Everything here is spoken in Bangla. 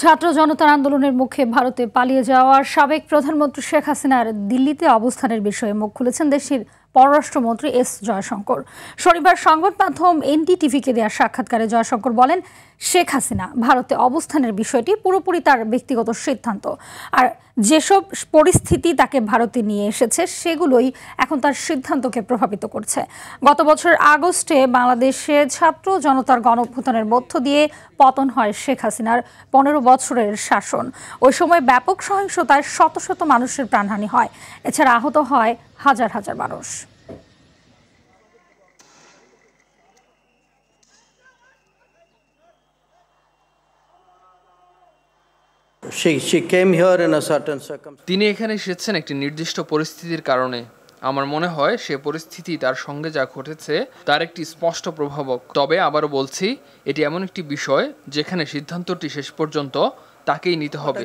ছাত্র জনতার আন্দোলনের মুখে ভারতে পালিয়ে যাওয়ার সাবেক প্রধানমন্ত্রী শেখ হাসিনার দিল্লিতে অবস্থানের বিষয়ে মুখ খুলেছেন দেশটির পররাষ্ট্রমন্ত্রী এস জয়শঙ্কর। শনিবার সংবাদ মাধ্যম এনডিটিভিকে দেওয়া সাক্ষাৎকারে জয়শঙ্কর বলেন, শেখ হাসিনা ভারতে অবস্থানের বিষয়টি পুরোপুরি তার ব্যক্তিগত সিদ্ধান্ত, আর যেসব পরিস্থিতি তাকে ভারতে নিয়ে এসেছে সেগুলোই এখন তার সিদ্ধান্তকে প্রভাবিত করছে। গত বছরের আগস্টে বাংলাদেশে ছাত্র জনতার গণঅভ্যুত্থানের মধ্য দিয়ে পতন হয় শেখ হাসিনার 15 বছরের শাসন। ওই সময় ব্যাপক সহিংসতায় শত শত মানুষের প্রাণহানি হয়, এছাড়া আহত হয় হাজার হাজার মানুষ। তিনি এখানে এসেছেন একটি নির্দিষ্ট পরিস্থিতির কারণে। আমার মনে হয় সে পরিস্থিতি তার সঙ্গে যা ঘটেছে তার একটি স্পষ্ট প্রভাবক। তবে আবারও বলছি, এটি এমন একটি বিষয় যেখানে সিদ্ধান্তটি শেষ পর্যন্ত তাকেই নিতে হবে।